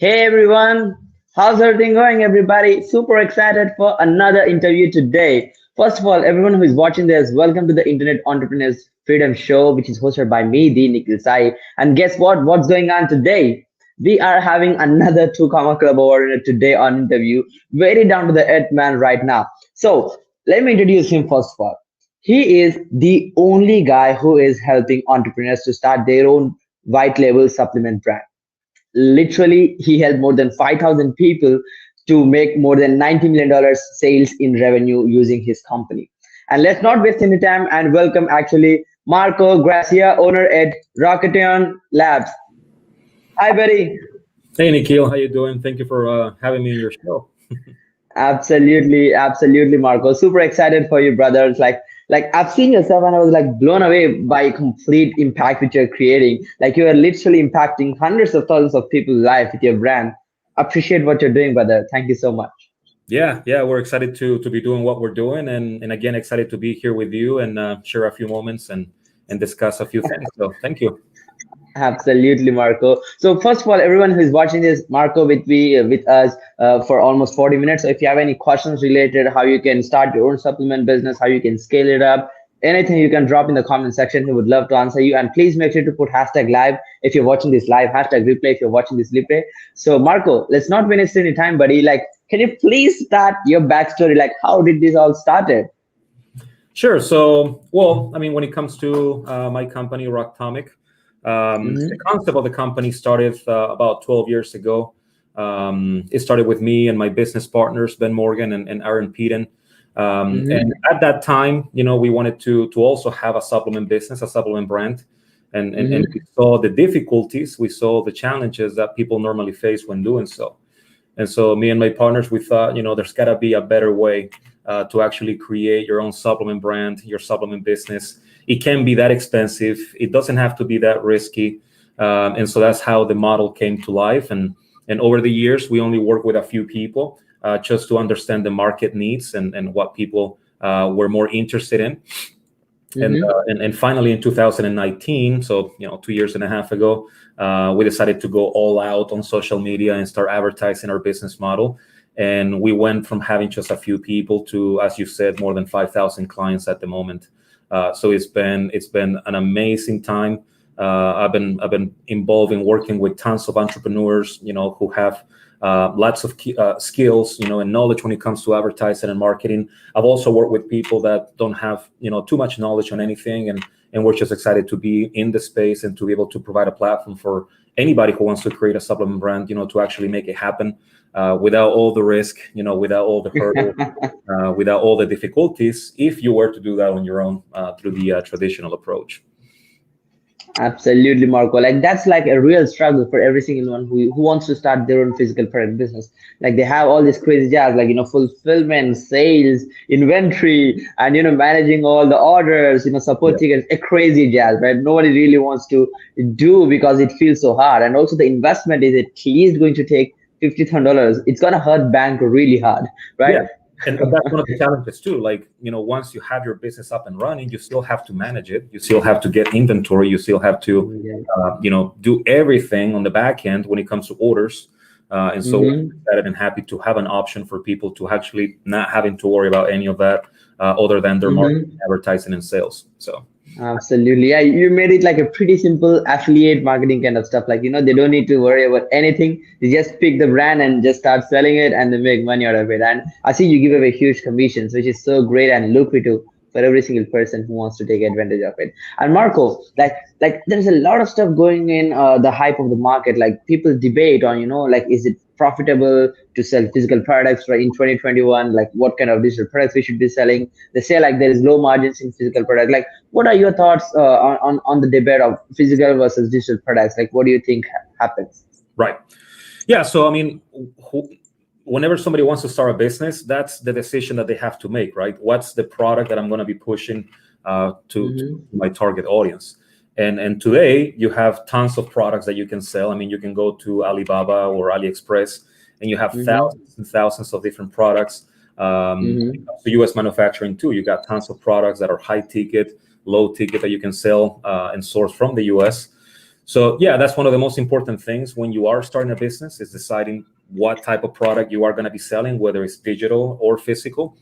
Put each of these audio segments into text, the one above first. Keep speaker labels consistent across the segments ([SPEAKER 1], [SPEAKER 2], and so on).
[SPEAKER 1] Hey everyone, how's everything going, everybody? Super excited for another interview today. First of all, everyone who is watching this, welcome to the Internet Entrepreneurs Freedom Show, which is hosted by me, the Nikhil Sai. And guess what? What's going on today? We are having another two comma club over today on interview. Very down to the earth man right now. So let me introduce him first of all. He is the only guy who is helping entrepreneurs to start their own white label supplement brand. Literally, he helped more than 5,000 people to make more than $90 million sales in revenue using his company. And let's not waste any time and welcome actually Marco Gracia, owner at Rocketion Labs. Hi, buddy.
[SPEAKER 2] Hey, Nikhil, how you doing? Thank you for having me in your show.
[SPEAKER 1] Absolutely, absolutely, Marco. Super excited for you, brothers. Like I've seen yourself and I was like blown away by complete impact which you're creating. Like you are literally impacting hundreds of thousands of people's life with your brand. Appreciate what you're doing, brother. Thank you so much.
[SPEAKER 2] Yeah, we're excited to be doing what we're doing, and again excited to be here with you and share a few moments and discuss a few things. So thank you.
[SPEAKER 1] Absolutely, Marco. So first of all, everyone who is watching this, Marco with us for almost 40 minutes. So if you have any questions related how you can start your own supplement business, how you can scale it up, anything you can drop in the comment section. He would love to answer you. And please make sure to put hashtag live if you're watching this live, hashtag replay if you're watching this replay. So Marco, let's not waste any time, buddy. Like, can you please start your backstory? Like, how did this all started?
[SPEAKER 2] Sure. So, well, I mean, when it comes to my company, Rocktomic, the concept of the company started about 12 years ago. It started with me and my business partners, Ben Morgan and Aaron Peden. And at that time, we wanted to also have a supplement business, a supplement brand. And we saw the difficulties, we saw the challenges that people normally face when doing so. And so me and my partners, we thought, there's got to be a better way to actually create your own supplement brand, your supplement business. It can be that expensive. It doesn't have to be that risky. And so that's how the model came to life. And over the years, we only work with a few people just to understand the market needs and what people were more interested in. And finally, in 2019, so 2 years and a half ago, we decided to go all out on social media and start advertising our business model. And we went from having just a few people to, as you said, more than 5,000 clients at the moment. So it's been an amazing time. I've been involved in working with tons of entrepreneurs, who have lots of skills, and knowledge when it comes to advertising and marketing. I've also worked with people that don't have, too much knowledge on anything, and we're just excited to be in the space and to be able to provide a platform for anybody who wants to create a supplement brand, to actually make it happen without all the risk, without all the hurdle, without all the difficulties, if you were to do that on your own through the traditional approach.
[SPEAKER 1] Absolutely, Marco. Like that's like a real struggle for every single one who wants to start their own physical product business. Like they have all this crazy jazz, like fulfillment, sales, inventory, and managing all the orders, support tickets, a crazy jazz, right? Nobody really wants to do because it feels so hard. And also the investment is at least going to take $50,000. It's gonna hurt bank really hard, right?
[SPEAKER 2] Yeah. And that's one of the challenges too. Like, once you have your business up and running, you still have to manage it. You still have to get inventory. You still have to, do everything on the back end when it comes to orders. And so we're excited and happy to have an option for people to actually not having to worry about any of that other than their marketing, advertising, and sales. So.
[SPEAKER 1] Absolutely. Yeah, you made it like a pretty simple affiliate marketing kind of stuff. Like, they don't need to worry about anything. They just pick the brand and just start selling it and they make money out of it. And I see you give away huge commissions, which is so great and lucrative for every single person who wants to take advantage of it. And Marco, like there's a lot of stuff going in the hype of the market. Like people debate on, like, is it profitable to sell physical products right in 2021? Like what kind of digital products we should be selling? They say like there is low margins in physical product. Like what are your thoughts on the debate of physical versus digital products? Like what do you think happens?
[SPEAKER 2] Right. Yeah. So, I mean, whenever somebody wants to start a business, that's the decision that they have to make, right? What's the product that I'm going to be pushing to my target audience? And today you have tons of products that you can sell. I mean, you can go to Alibaba or AliExpress and you have thousands and thousands of different products. The US manufacturing too, you got tons of products that are high ticket, low ticket that you can sell and source from the US. So yeah, that's one of the most important things when you are starting a business, is deciding what type of product you are going to be selling, whether it's digital or physical.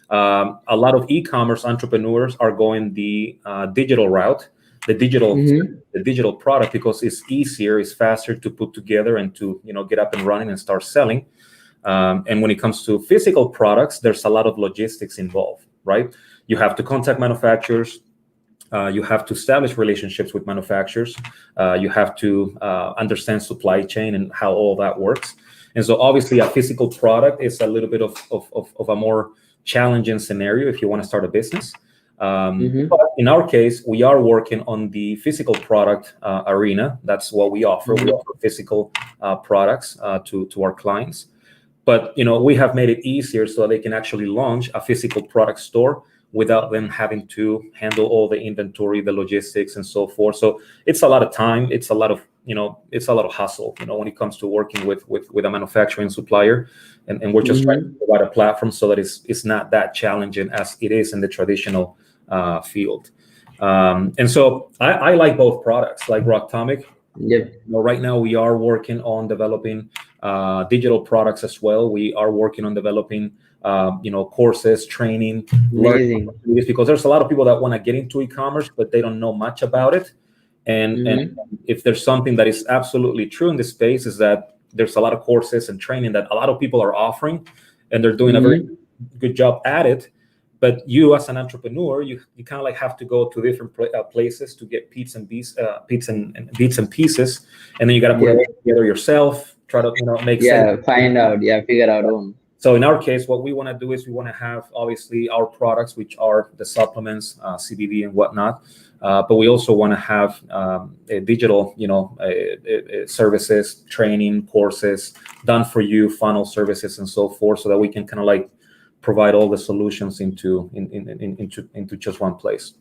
[SPEAKER 2] A lot of e-commerce entrepreneurs are going the digital route, the digital
[SPEAKER 1] Mm-hmm.
[SPEAKER 2] the digital product, because it's easier, it's faster to put together and to get up and running and start selling. And when it comes to physical products, there's a lot of logistics involved, right? You have to contact manufacturers. You have to establish relationships with manufacturers. You have to understand supply chain and how all that works. And so obviously a physical product is a little bit of a more challenging scenario if you want to start a business.
[SPEAKER 1] Mm-hmm.
[SPEAKER 2] But in our case, we are working on the physical product arena. That's what we offer. We offer physical products to our clients. But we have made it easier so they can actually launch a physical product store without them having to handle all the inventory, the logistics, and so forth. So it's a lot of time. It's a lot of hustle. When it comes to working with a manufacturing supplier, and we're just trying to provide a platform so that it's not that challenging as it is in the traditional field. And so I like both products, like Rocktomic.
[SPEAKER 1] Yep.
[SPEAKER 2] Right now we are working on developing digital products as well. We are working on developing courses, training, learning
[SPEAKER 1] Amazing.
[SPEAKER 2] opportunities, because there's a lot of people that want to get into e-commerce, but they don't know much about it. And if there's something that is absolutely true in this space, is that there's a lot of courses and training that a lot of people are offering, and they're doing a very good job at it. But you, as an entrepreneur, you kind of like have to go to different places to get bits and pieces, and then you got to put it together yourself. Try to make sense.
[SPEAKER 1] Find out. Figure out own.
[SPEAKER 2] So in our case, what we want to do is we want to have obviously our products, which are the supplements, CBD and whatnot, but we also want to have a digital, services, training, courses, done for you, funnel services, and so forth, so that we can kind of like provide all the solutions into just one place.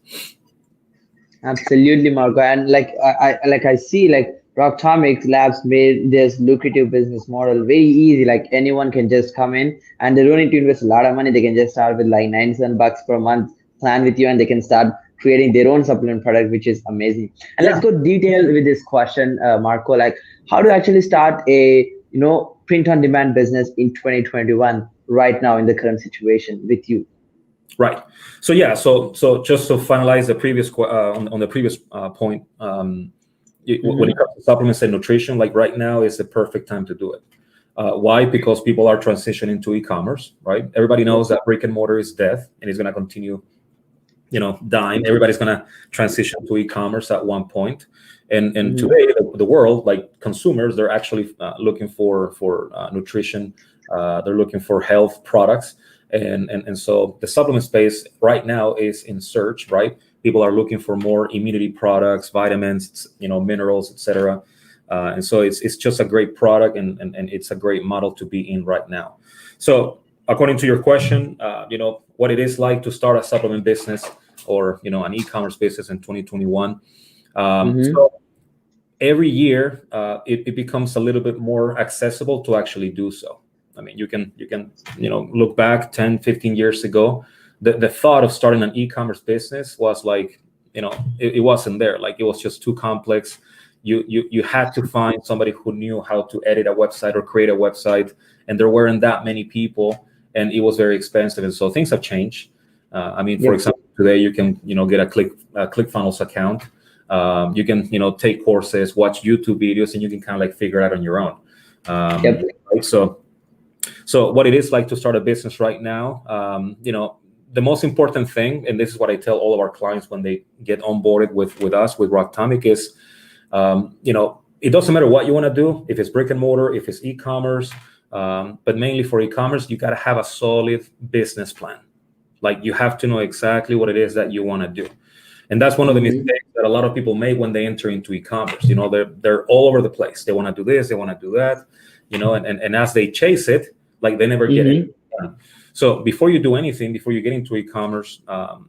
[SPEAKER 1] Absolutely, Marco. And I see Rocktomics Labs made this lucrative business model very easy. Like anyone can just come in and they don't need to invest a lot of money. They can just start with like $97 per month, plan with you, and they can start creating their own supplement product, which is amazing. And let's go detailed with this question, Marco. Like, how to actually start a print on demand business in 2021 right now in the current situation with you?
[SPEAKER 2] Right. So yeah. So just to finalize the previous on the previous point, when it comes to supplements and nutrition, like right now is the perfect time to do it. Why? Because people are transitioning to e-commerce, right? Everybody knows that brick and mortar is death and it's going to continue, dying. Everybody's going to transition to e-commerce at one point. And today, the world, like consumers, they're actually looking for nutrition. They're looking for health products. And so the supplement space right now is in search, right? People are looking for more immunity products, vitamins, minerals, etc. And so it's just a great product, and it's a great model to be in right now. So according to your question, what it is like to start a supplement business or an e-commerce business in 2021. So every year it becomes a little bit more accessible to actually do so. I mean, you can look back 10, 15 years ago. The thought of starting an e-commerce business was like, it wasn't there. Like, it was just too complex. You had to find somebody who knew how to edit a website or create a website, and there weren't that many people, and it was very expensive. And so things have changed. For example, today you can get a ClickFunnels account. You can take courses, watch YouTube videos, and you can kind of like figure it out on your own. Right? So what it is like to start a business right now, the most important thing, and this is what I tell all of our clients when they get onboarded with us, with Rocktomic, is, it doesn't matter what you want to do, if it's brick and mortar, if it's e-commerce, but mainly for e-commerce, you got to have a solid business plan. Like, you have to know exactly what it is that you want to do. And that's one of the mistakes that a lot of people make when they enter into e-commerce. They're all over the place. They want to do this, they want to do that, and as they chase it, like, they never get it done. So before you do anything, before you get into e-commerce,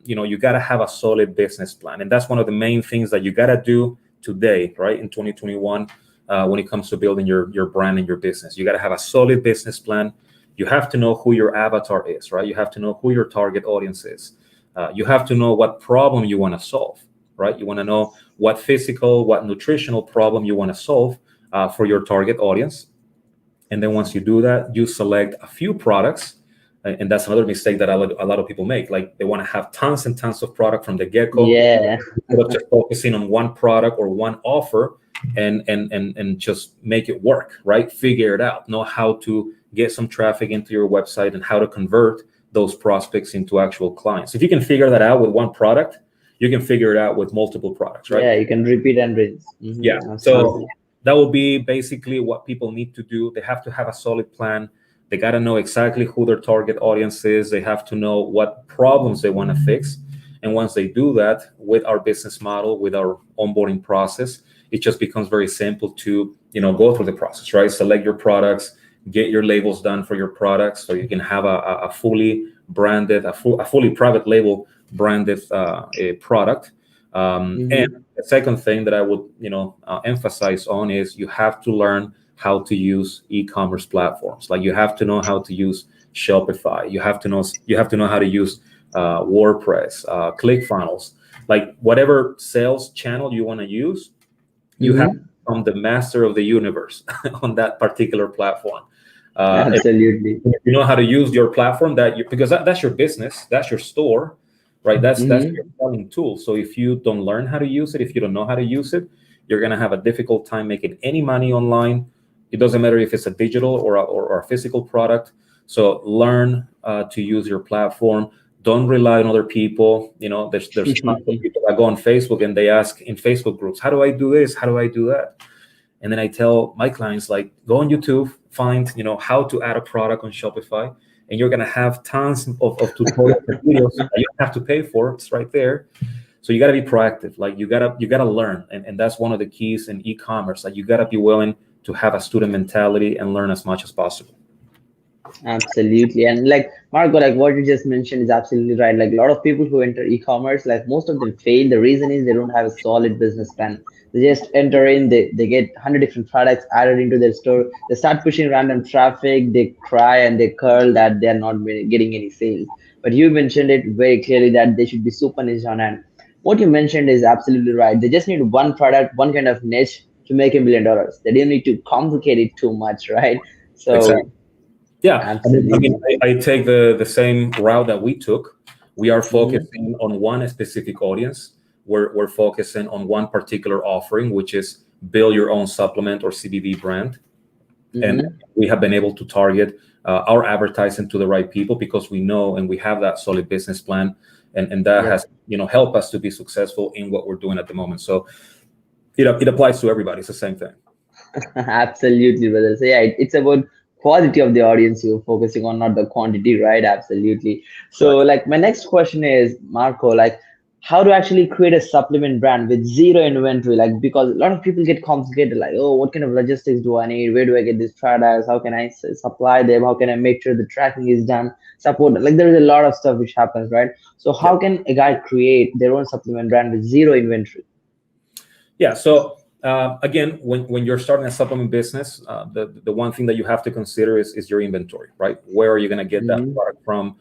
[SPEAKER 2] you got to have a solid business plan. And that's one of the main things that you got to do today, right, in 2021, when it comes to building your brand and your business. You got to have a solid business plan. You have to know who your avatar is, right? You have to know who your target audience is. You have to know what problem you want to solve, right? You want to know what physical, what nutritional problem you want to solve for your target audience. And then once you do that, you select a few products. And that's another mistake that a lot of people make. Like they want to have tons and tons of product from the get-go,
[SPEAKER 1] Yeah.
[SPEAKER 2] instead of just focusing on one product or one offer and just make it work, right? Figure it out. Know how to get some traffic into your website and how to convert those prospects into actual clients. If you can figure that out with one product, you can figure it out with multiple products, right?
[SPEAKER 1] Yeah, you can repeat and rinse.
[SPEAKER 2] Yeah.
[SPEAKER 1] Absolutely.
[SPEAKER 2] So that will be basically what people need to do. They have to have a solid plan. They got to know exactly who their target audience is. They have to know what problems they want to fix. And once they do that with our business model, with our onboarding process, it just becomes very simple to, go through the process, right? Select your products, get your labels done for your products, so you can have a fully branded, a fully private label branded a product. And the second thing that I would, emphasize on is you have to learn how to use e-commerce platforms. Like you have to know how to use Shopify. You have to know how to use WordPress, ClickFunnels, like whatever sales channel you want to use. You have to become the master of the universe on that particular platform.
[SPEAKER 1] Absolutely.
[SPEAKER 2] If you know how to use your platform, because that's your business, that's your store, right? That's your selling tool. So if you don't learn how to use it, if you don't know how to use it, you're gonna have a difficult time making any money online. It doesn't matter if it's a digital or a physical product. So learn to use your platform. Don't rely on other people. There's tons of people that go on Facebook and they ask in Facebook groups, how do I do this? How do I do that? And then I tell my clients, like, go on YouTube, find, how to add a product on Shopify, and you're gonna have tons of tutorials and videos that you don't have to pay for. It's right there. So you gotta be proactive. Like you gotta learn, and that's one of the keys in e-commerce. Like you gotta be willing to have a student mentality and learn as much as possible.
[SPEAKER 1] Absolutely. And like Marco, like what you just mentioned is absolutely right. Like a lot of people who enter e-commerce, like most of them fail. The reason is they don't have a solid business plan. They just enter in, they get 100 different products added into their store. They start pushing random traffic. They cry and they curl that they're not getting any sales. But you mentioned it very clearly that they should be super niche on. And what you mentioned is absolutely right. They just need one product, one kind of niche to make $1 million. They don't need to complicate it too much, right? So
[SPEAKER 2] Exactly. Yeah,
[SPEAKER 1] absolutely.
[SPEAKER 2] I take the same route that we took. We are focusing on one specific audience. We're focusing on one particular offering, which is build your own supplement or CBD brand. And we have been able to target our advertising to the right people because we know and we have that solid business plan, and that has helped us to be successful in what we're doing at the moment. So it applies to everybody. It's the same thing.
[SPEAKER 1] Absolutely, brother. So yeah, it's about quality of the audience you're focusing on, not the quantity, right? Absolutely. So
[SPEAKER 2] Correct.
[SPEAKER 1] like my next question is, Marco, like how to actually create a supplement brand with zero inventory? Like because a lot of people get complicated, like, oh, what kind of logistics do I need? Where do I get these products? How can I supply them? How can I make sure the tracking is done? Support, like there's a lot of stuff which happens, right? So how can a guy create their own supplement brand with zero inventory?
[SPEAKER 2] Yeah. So again, when you're starting a supplement business, the one thing that you have to consider is your inventory, right? Where are you going to get that product from?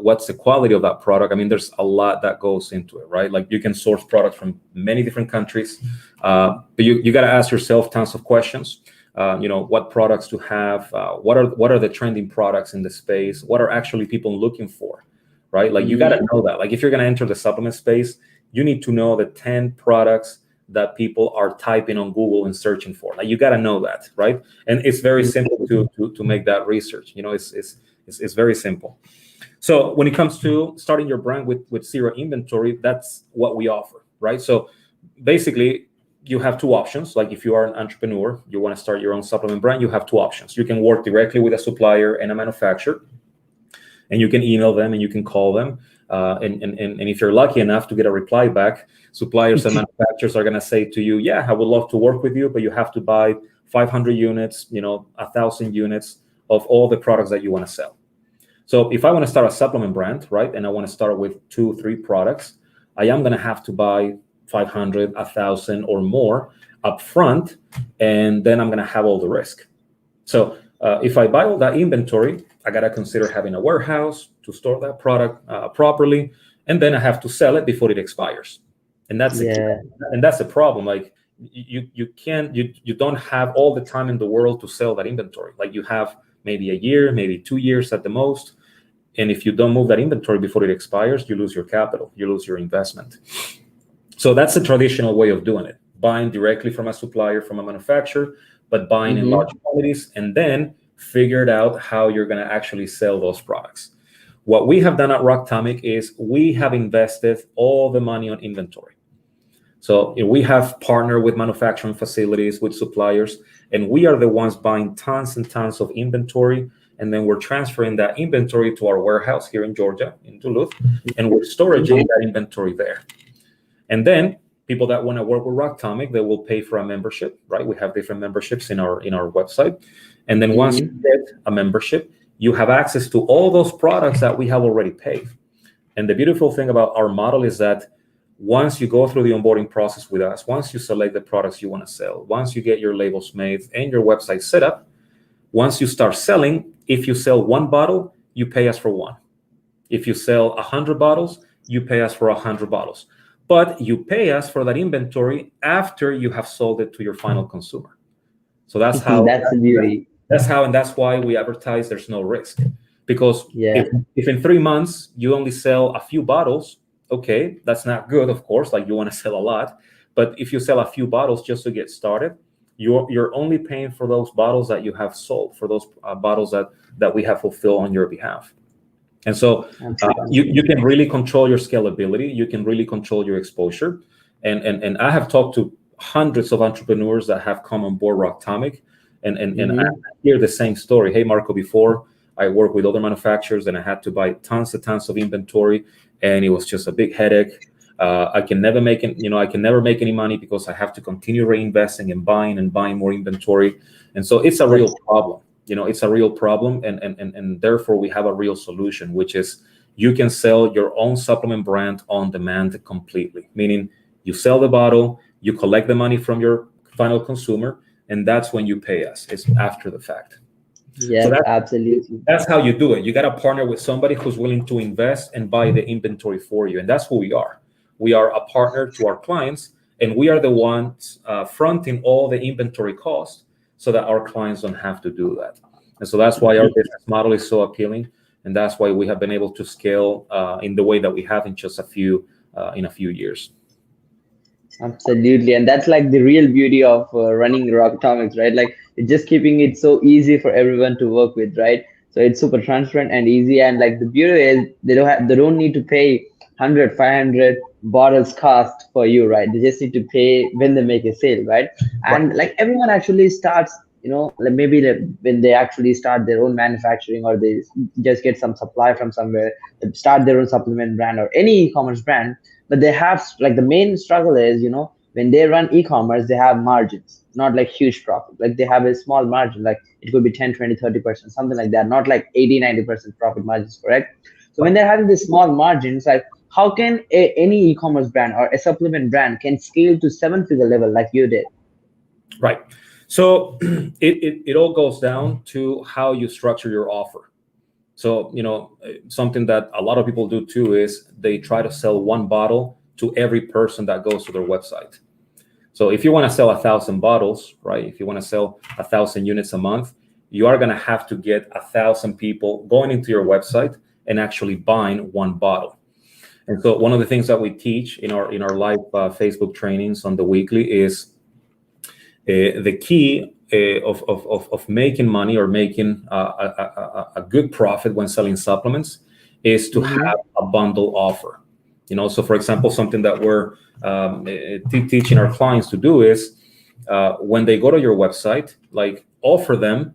[SPEAKER 2] What's the quality of that product? I mean, there's a lot that goes into it, right? Like you can source products from many different countries, but you got to ask yourself tons of questions. What products to have? What are the trending products in the space? What are actually people looking for, right? Like you got to know that. Like if you're going to enter the supplement space, you need to know the 10 products that people are typing on Google and searching for. Like you got to know that, right? And it's very simple to make that research. It's very simple. So when it comes to starting your brand with zero inventory, that's what we offer, right? So basically, you have two options. Like if you are an entrepreneur, you want to start your own supplement brand, you have two options. You can work directly with a supplier and a manufacturer, and you can email them and you can call them. And if you're lucky enough to get a reply back, suppliers and manufacturers are going to say to you, yeah, I would love to work with you, but you have to buy 500 units, 1,000 units of all the products that you want to sell. So if I want to start a supplement brand, right, and I want to start with 2-3 products, I am going to have to buy 500, 1,000 or more upfront, and then I'm going to have all the risk. So if I buy all that inventory, I got to consider having a warehouse to store that product properly, and then I have to sell it before it expires. And that's the key.
[SPEAKER 1] Yeah.
[SPEAKER 2] And that's the problem. Like you don't have all the time in the world to sell that inventory. Like you have maybe a year, maybe 2 years at the most. And if you don't move that inventory before it expires, you lose your capital, you lose your investment. So that's the traditional way of doing it, buying directly from a supplier, from a manufacturer, but buying in large quantities, and then figured out how you're going to actually sell those products. What we have done at Rocktomic is we have invested all the money on inventory. So we have partnered with manufacturing facilities, with suppliers, and we are the ones buying tons and tons of inventory. And then we're transferring that inventory to our warehouse here in Georgia, in Duluth, and we're storing that inventory there. And then people that want to work with Rocktomic, they will pay for a membership, right? We have different memberships in our website. And then once you get a membership, you have access to all those products that we have already paid. And the beautiful thing about our model is that once you go through the onboarding process with us, once you select the products you want to sell, once you get your labels made and your website set up, once you start selling, if you sell 1 bottle, you pay us for 1. If you sell 100 bottles, you pay us for 100 bottles. But you pay us for that inventory after you have sold it to your final consumer. So that's how
[SPEAKER 1] That's the beauty.
[SPEAKER 2] That's how, and that's why we advertise there's no risk. Because if in 3 months you only sell a few bottles, okay, that's not good, of course, like you want to sell a lot. But if you sell a few bottles just to get started, you're only paying for those bottles that you have sold, for those bottles that we have fulfilled on your behalf. And so you can really control your scalability. You can really control your exposure. And I have talked to hundreds of entrepreneurs that have come on board Rocktomic, and I hear the same story. Hey, Marco, before I worked with other manufacturers and I had to buy tons and tons of inventory, and it was just a big headache. I can never make any money because I have to continue reinvesting and buying more inventory. And so it's a real problem. It's a real problem, and therefore we have a real solution, which is you can sell your own supplement brand on demand completely. Meaning you sell the bottle, you collect the money from your final consumer, and that's when you pay us. It's after the fact.
[SPEAKER 1] Yeah, so absolutely.
[SPEAKER 2] That's how you do it. You got to partner with somebody who's willing to invest and buy the inventory for you, and that's who we are. We are a partner to our clients, and we are the ones fronting all the inventory costs so that our clients don't have to do that. And so that's why our business model is so appealing, and that's why we have been able to scale in the way that we have in just a few years.
[SPEAKER 1] Absolutely, and that's like the real beauty of running Rocktomics, right? Like it's just keeping it so easy for everyone to work with, right? So it's super transparent and easy, and like the beauty is they don't need to pay 100, 500 bottles cost for you, right? They just need to pay when they make a sale, right? And like everyone actually starts, like maybe when they actually start their own manufacturing, or they just get some supply from somewhere, they start their own supplement brand or any e-commerce brand. But they have like the main struggle is, when they run e-commerce, they have margins, not like huge profit. Like they have a small margin, like it could be 10, 20, 30%, something like that, not like 80, 90% profit margins, correct? So when they're having these small margins, like how can any e-commerce brand or a supplement brand can scale to 7-figure level like you did?
[SPEAKER 2] Right. So it all goes down to how you structure your offer. So, something that a lot of people do too is they try to sell 1 bottle to every person that goes to their website. So if you want to sell 1,000 bottles, right? If you want to sell 1,000 units a month, you are going to have to get 1,000 people going into your website and actually buying 1 bottle. And so one of the things that we teach in our live Facebook trainings on the weekly is the key of making money or making a good profit when selling supplements is to have a bundle offer. So for example, something that we're teaching our clients to do is when they go to your website, like offer them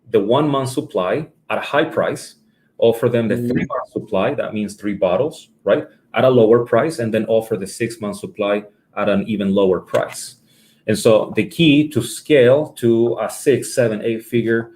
[SPEAKER 2] the 1 month supply at a high price, offer them the 3 month supply, that means 3 bottles, right, at a lower price, and then offer the 6 month supply at an even lower price. And so the key to scale to a 6, 7, 8 figure,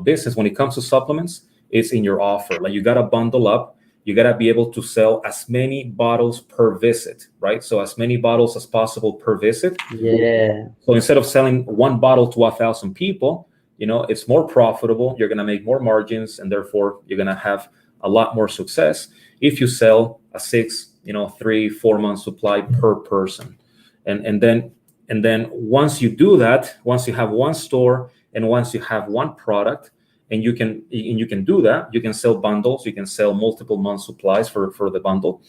[SPEAKER 2] business when it comes to supplements is in your offer. Like you got to bundle up. You got to be able to sell as many bottles per visit, right? So as many bottles as possible per visit.
[SPEAKER 1] Yeah.
[SPEAKER 2] So instead of selling 1 bottle to 1,000 people, it's more profitable. You're going to make more margins, and therefore you're going to have a lot more success if you sell a 6, 3-4 months supply per person. And then once you do that, once you have one store and once you have one product, and you can do that, you can sell bundles, you can sell multiple month supplies for the bundle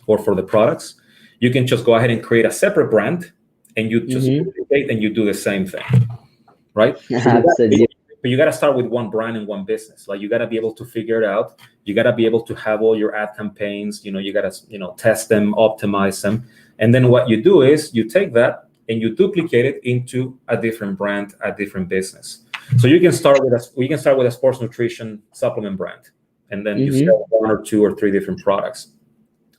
[SPEAKER 2] or for the products. You can just go ahead and create a separate brand, and you just duplicate and you do the same thing, right?
[SPEAKER 1] Absolutely.
[SPEAKER 2] But you got to start with one brand and one business. Like, you got to be able to figure it out. You got to be able to have all your ad campaigns. You got to test them, optimize them, and then what you do is you take that and you duplicate it into a different brand, a different business. So you can start with a sports nutrition supplement brand, and then you sell 1 or 2 or 3 different products.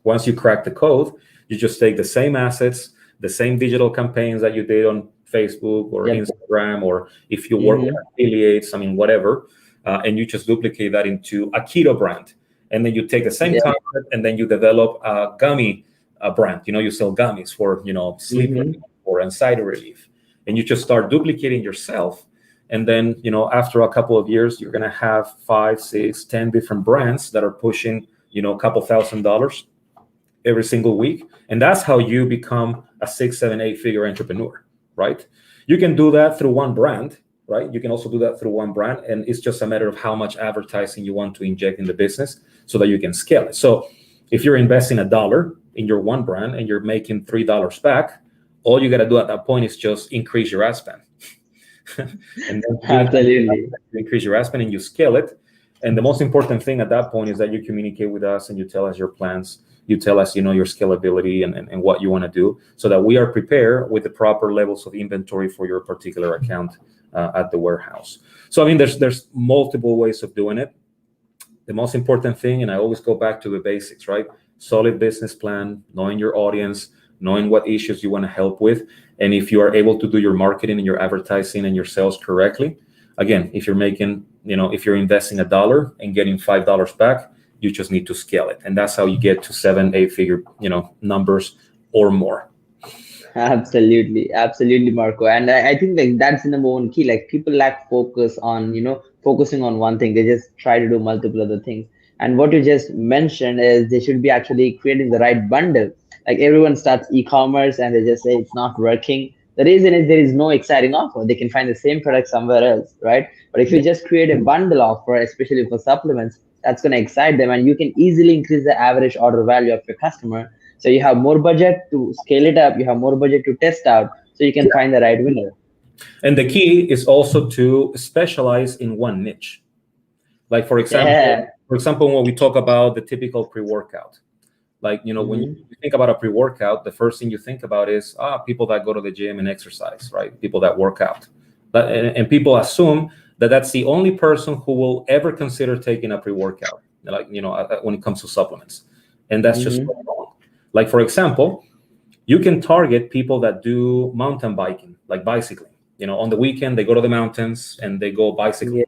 [SPEAKER 2] Once you crack the code, you just take the same assets, the same digital campaigns that you did on Facebook or Instagram, or if you work with affiliates, whatever, and you just duplicate that into a keto brand. And then you take the same concept and then you develop a gummy brand. You sell gummies for, sleep relief or anxiety relief. And you just start duplicating yourself. And then, after a couple of years, you're going to have 5, 6, 10 different brands that are pushing, a couple $1,000s every single week. And that's how you become a 6, 7, 8 figure entrepreneur, right? You can do that through one brand, right? You can also do that through one brand. And it's just a matter of how much advertising you want to inject in the business so that you can scale it. So if you're investing $1 in your one brand and you're making $3 back, all you got to do at that point is just increase your ad spend. And then
[SPEAKER 1] Absolutely.
[SPEAKER 2] increase your ad spend and you scale it. And the most important thing at that point is that you communicate with us and you tell us your plans. You tell us, your scalability and what you want to do, so that we are prepared with the proper levels of inventory for your particular account at the warehouse. So, there's multiple ways of doing it. The most important thing, and I always go back to the basics, right? Solid business plan, knowing your audience, knowing what issues you want to help with. And if you are able to do your marketing and your advertising and your sales correctly, again, if you're investing $1 and getting $5 back, you just need to scale it. And that's how you get to 7, 8 figure, numbers or more.
[SPEAKER 1] Absolutely, Marco. And I think that's the number one key. Like, people lack focus on, focusing on one thing. They just try to do multiple other things. And what you just mentioned is they should be actually creating the right bundle. Like, everyone starts e-commerce and they just say it's not working. The reason is there is no exciting offer. They can find the same product somewhere else, right? But if you just create a bundle offer, especially for supplements, that's going to excite them, and you can easily increase the average order value of your customer. So you have more budget to scale it up, you have more budget to test out, so you can find the right winner.
[SPEAKER 2] And the key is also to specialize in one niche. Like, for example, when we talk about the typical pre-workout, like, when you think about a pre-workout, the first thing you think about is people that go to the gym and exercise, right? People that work out. And people assume that that's the only person who will ever consider taking a pre-workout, like, when it comes to supplements. And that's just wrong. Like, for example, you can target people that do mountain biking, like bicycling. On the weekend, they go to the mountains and they go bicycling.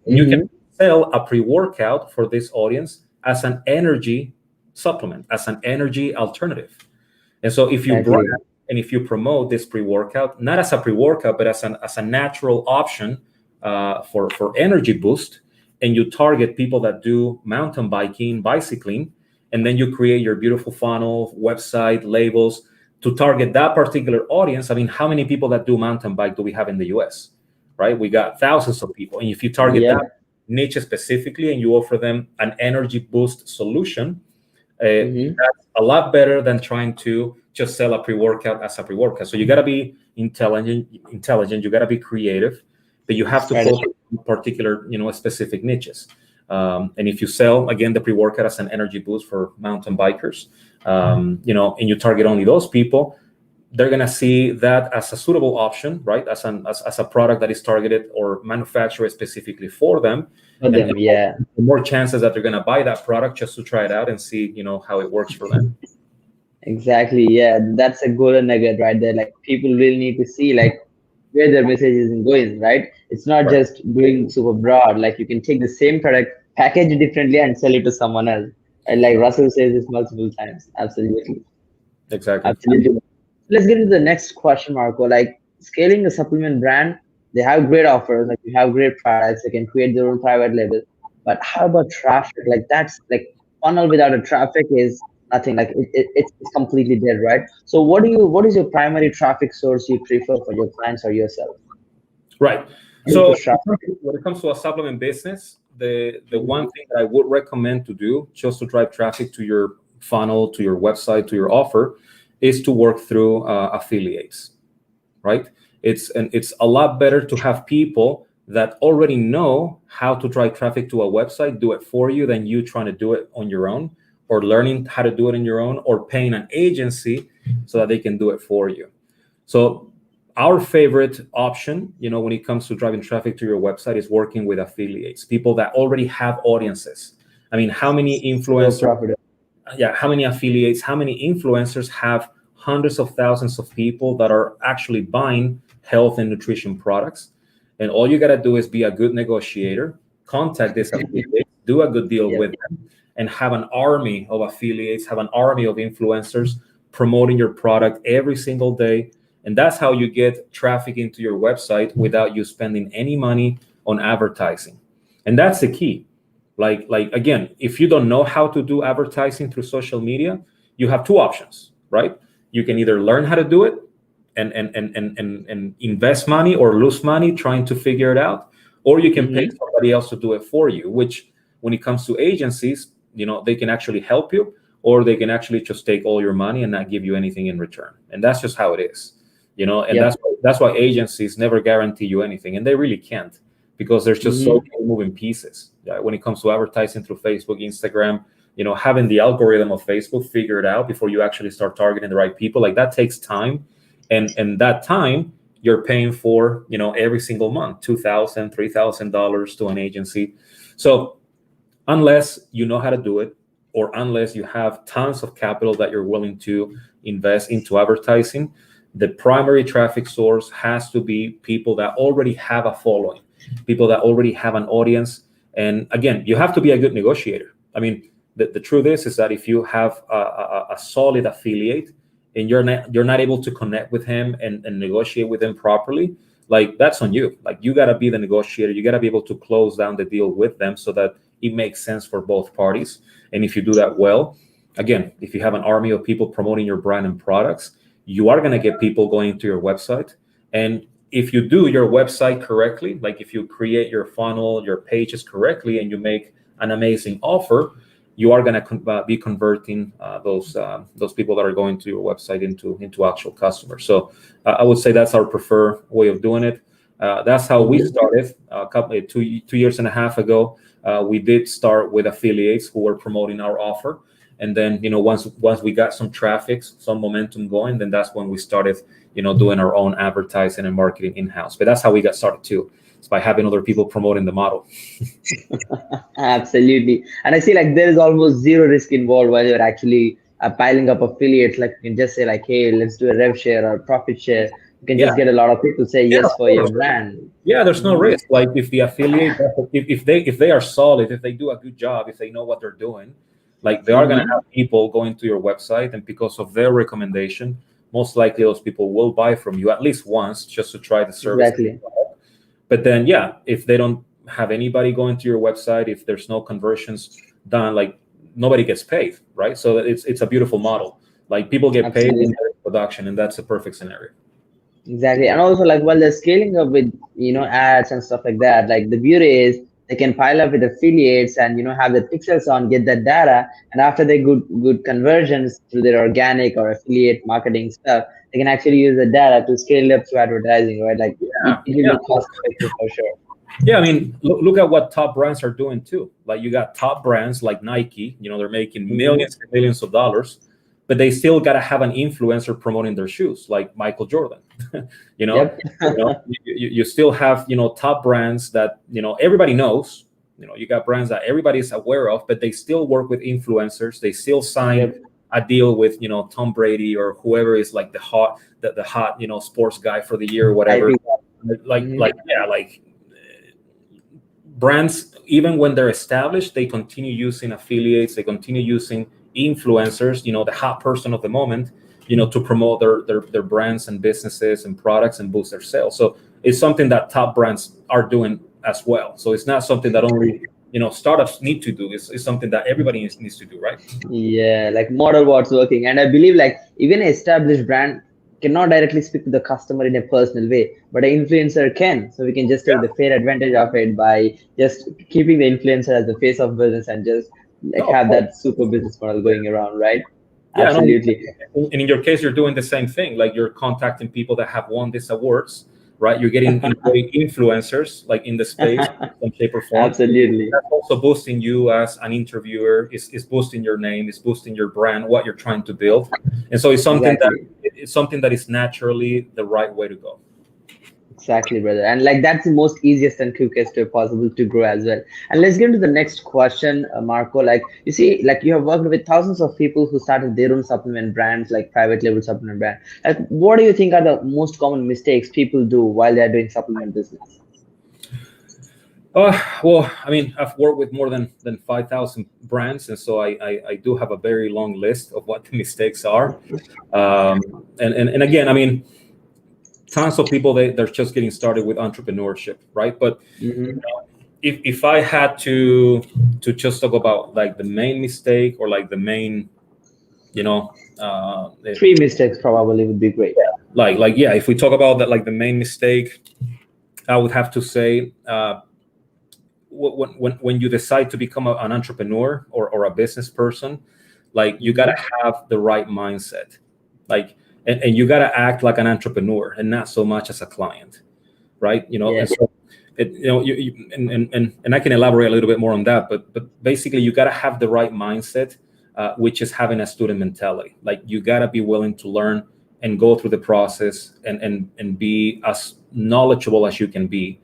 [SPEAKER 2] You can sell a pre-workout for this audience as an energy supplement, as an energy alternative. And so if you brand and if you promote this pre-workout, not as a pre-workout, but as a natural option for energy boost, and you target people that do mountain biking, bicycling, and then you create your beautiful funnel, website, labels to target that particular audience. How many people that do mountain bike do we have in the US, right? We got thousands of people. And if you target that niche specifically and you offer them an energy boost solution, that's a lot better than trying to just sell a pre-workout as a pre-workout. So you got to be intelligent, you got to be creative, but you have to focus on particular, specific niches. And if you sell, again, the pre-workout as an energy boost for mountain bikers, and you target only those people, they're going to see that as a suitable option, right? As a product that is targeted or manufactured specifically for them. The more chances that they're going to buy that product just to try it out and see, how it works for them.
[SPEAKER 1] Exactly. Yeah, that's a golden nugget right there. Like, people really need to see where their message is going, right? It's not just doing super broad. Like, you can take the same product, package it differently, and sell it to someone else. And like Russell says this multiple times. Absolutely.
[SPEAKER 2] Exactly.
[SPEAKER 1] Absolutely. Let's get into the next question, Marco. Like, scaling a supplement brand, they have great offers, like, you have great products, they can create their own private label. But how about traffic? Like, that's like funnel without a traffic is nothing. Like it's completely dead, right? So what is your primary traffic source you prefer for your clients or yourself?
[SPEAKER 2] Right.
[SPEAKER 1] How do you
[SPEAKER 2] So
[SPEAKER 1] push traffic?
[SPEAKER 2] when it comes to a supplement business, the one
[SPEAKER 1] Mhm.
[SPEAKER 2] thing that I would recommend to do just to drive traffic to your funnel, to your website, to your offer, is to work through affiliates. Right? It's a lot better to have people that already know how to drive traffic to a website do it for you than you trying to do it on your own, or learning how to do it on your own, or paying an agency so that they can do it for you. So our favorite option, when it comes to driving traffic to your website, is working with affiliates, people that already have audiences. I mean, how many
[SPEAKER 1] So
[SPEAKER 2] influencers,
[SPEAKER 1] profitable.
[SPEAKER 2] yeah, how many affiliates, how many influencers have hundreds of thousands of people that are actually buying health and nutrition products? And all you got to do is be a good negotiator, contact this affiliate, do a good deal
[SPEAKER 1] Yeah.
[SPEAKER 2] with them, and have an army of affiliates, have an army of influencers promoting your product every single day. And that's how you get traffic into your website without you spending any money on advertising. And that's the key. Like again, if you don't know how to do advertising through social media, you have two options, right? You can either learn how to do it and invest money or lose money trying to figure it out, or you can pay
[SPEAKER 1] Hmm.
[SPEAKER 2] somebody else to do it for you, which when it comes to agencies, they can actually help you, or they can actually just take all your money and not give you anything in return. And that's just how it is. And
[SPEAKER 1] Yep.
[SPEAKER 2] that's why agencies never guarantee you anything, and they really can't, because there's just so
[SPEAKER 1] Hmm.
[SPEAKER 2] many moving pieces. When it comes to advertising through Facebook, Instagram, having the algorithm of Facebook figured out before you actually start targeting the right people, like that takes time. And that time you're paying for, every single month, $2,000, $3,000 to an agency. So unless you know how to do it, or unless you have tons of capital that you're willing to invest into advertising, the primary traffic source has to be people that already have a following, people that already have an audience. And again, you have to be a good negotiator. I mean, the truth is that if you have a solid affiliate and you're not able to connect with him and negotiate with him properly, like that's on you. Like you got to be the negotiator. You got to be able to close down the deal with them so that it makes sense for both parties. And if you do that well, again, if you have an army of people promoting your brand and products, you are going to get people going to your website. And if you do your website correctly, like if you create your funnel, your pages correctly, and you make an amazing offer, you are going to be converting those people that are going to your website into actual customers. So I would say that's our preferred way of doing it. That's how we
[SPEAKER 1] Hmm.
[SPEAKER 2] started a couple 2 years and a half ago. We did start with affiliates who were promoting our offer, and then once we got some traffic, some momentum going, then that's when we started doing our own advertising and marketing in-house. But that's how we got started too. It's by having other people promoting the model.
[SPEAKER 1] Absolutely. And I see like there is almost zero risk involved while you're actually piling up affiliates. Like you can just say like, hey, let's do a rev share or profit share. You can
[SPEAKER 2] Yeah,
[SPEAKER 1] just get a lot of people say
[SPEAKER 2] yeah, of
[SPEAKER 1] yes for your
[SPEAKER 2] course.
[SPEAKER 1] brand.
[SPEAKER 2] Yeah, there's no
[SPEAKER 1] Hmm.
[SPEAKER 2] risk. Like if the affiliate, if they are solid, if they do a good job, if they know what they're doing, like they are gonna
[SPEAKER 1] Hmm.
[SPEAKER 2] have people going to your website, and because of their recommendation, most likely those people will buy from you at least once just to try the service.
[SPEAKER 1] Exactly.
[SPEAKER 2] But then, yeah, if they don't have anybody going to your website, if there's no conversions done, like nobody gets paid, right? So it's a beautiful model. Like people get paid when
[SPEAKER 1] Absolutely.
[SPEAKER 2] they're in production, and that's a perfect scenario.
[SPEAKER 1] Exactly. And also like while they're scaling up with, ads and stuff like that, like the beauty is they can pile up with affiliates and, have the pixels on, get that data. And after they good conversions through their organic or affiliate marketing stuff, they can actually use the data to scale up to advertising, right? Like
[SPEAKER 2] Yeah,
[SPEAKER 1] it will
[SPEAKER 2] yeah.
[SPEAKER 1] be cost effective for sure.
[SPEAKER 2] Yeah, I mean, look at what top brands are doing too. Like you got top brands like Nike, they're making
[SPEAKER 1] Hmm.
[SPEAKER 2] millions and millions of dollars, but they still got to have an influencer promoting their shoes, like Michael Jordan. you know,
[SPEAKER 1] Yep.
[SPEAKER 2] you still have top brands that everybody knows. You got brands that everybody's aware of, but they still work with influencers. They still sign
[SPEAKER 1] Yep.
[SPEAKER 2] a deal with Tom Brady or whoever is like the hot sports guy for the year or whatever.
[SPEAKER 1] IP.
[SPEAKER 2] Like yeah, like brands, even when they're established, they continue using affiliates, they continue using influencers, the hot person of the moment, to promote their brands and businesses and products and boost their sales. So it's something that top brands are doing as well. So it's not something that only startups need to do. Is something that everybody needs to do, right?
[SPEAKER 1] Yeah, like model what's working. And I believe like even an established brand cannot directly speak to the customer in a personal way, but an influencer can. So we can just take
[SPEAKER 2] Yeah.
[SPEAKER 1] the fair advantage of it by just keeping the influencer as the face of business and just like
[SPEAKER 2] No, of
[SPEAKER 1] have
[SPEAKER 2] course.
[SPEAKER 1] that super business model going around, right?
[SPEAKER 2] Yeah, no.
[SPEAKER 1] Absolutely.
[SPEAKER 2] And in your case, you're doing the same thing. Like you're contacting people that have won these awards, right? You're getting influencers like in the space, some shape or form.
[SPEAKER 1] Absolutely.
[SPEAKER 2] That's also boosting you as an interviewer. Is boosting your name. Is boosting your brand. What you're trying to build, and so
[SPEAKER 1] Exactly.
[SPEAKER 2] it's something that is naturally the right way to go.
[SPEAKER 1] Exactly, brother. And like that's the most easiest and quickest way possible to grow as well. And let's get into the next question, Marco. Like you see, like you have worked with thousands of people who started their own supplement brands, like private label supplement brand. Like, what do you think are the most common mistakes people do while they're doing supplement business?
[SPEAKER 2] Well, I mean, I've worked with more than 5,000 brands, and so I do have a very long list of what the mistakes are. And again, I mean, tons of people they're just getting started with entrepreneurship, right? But
[SPEAKER 1] Hmm.
[SPEAKER 2] if I had to just talk about like the main mistake or like the main, you know,
[SPEAKER 1] Three mistakes probably would be great.
[SPEAKER 2] like yeah, if we talk about that, like the main mistake, I would have to say. When you decide to become an entrepreneur or a business person, like you got to
[SPEAKER 1] Hmm.
[SPEAKER 2] have the right mindset, like and you got to act like an entrepreneur and not so much as a client, right? And
[SPEAKER 1] Yes.
[SPEAKER 2] so and I can elaborate a little bit more on that, but basically you got to have the right mindset, which is having a student mentality. Like you got to be willing to learn and go through the process and be as knowledgeable as you can be.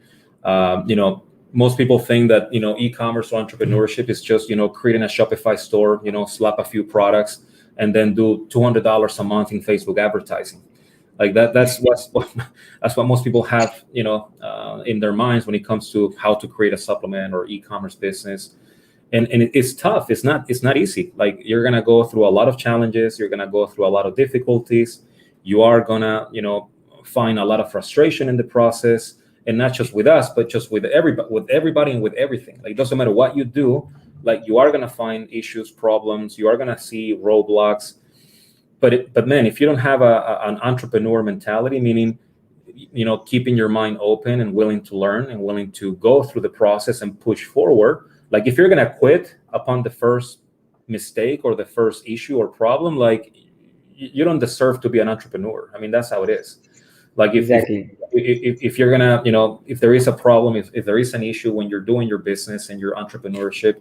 [SPEAKER 2] Most people think that e-commerce or entrepreneurship is just creating a Shopify store, slap a few products and then do $200 a month in Facebook advertising. Like that's what most people have in their minds when it comes to how to create a supplement or e-commerce business. And it's tough. It's not easy. Like you're gonna go through a lot of challenges, you're gonna go through a lot of difficulties, you are gonna find a lot of frustration in the process, and not just with us, but just with everybody and with everything. Like it doesn't matter what you do, like you are gonna find issues, problems, you are gonna see roadblocks. But man, if you don't have an entrepreneur mentality, meaning keeping your mind open and willing to learn and willing to go through the process and push forward, like if you're gonna quit upon the first mistake or the first issue or problem, like you don't deserve to be an entrepreneur. I mean, that's how it is. Like
[SPEAKER 1] Exactly.
[SPEAKER 2] if you're gonna if there is a problem, if there is an issue when you're doing your business and your entrepreneurship,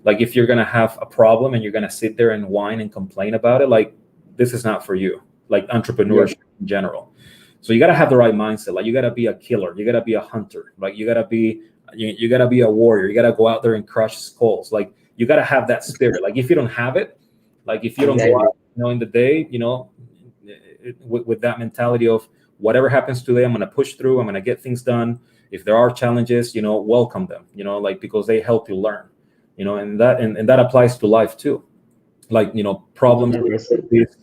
[SPEAKER 2] like if you're gonna have a problem and you're gonna sit there and whine and complain about it, like this is not for you, like
[SPEAKER 1] Yep.
[SPEAKER 2] entrepreneurship in general. So you got to have the right mindset. Like you got to be a killer, you got to be a hunter, like you got to be a warrior, you got to go out there and crush skulls. Like you got to have that spirit. Like if you don't have it, like if you don't go
[SPEAKER 1] Exactly.
[SPEAKER 2] out in the day with that mentality of whatever happens today, I'm going to push through, I'm going to get things done. If there are challenges, welcome them, like because they help you learn, and that applies to life too. Like problems,
[SPEAKER 1] 100%.
[SPEAKER 2] difficulties,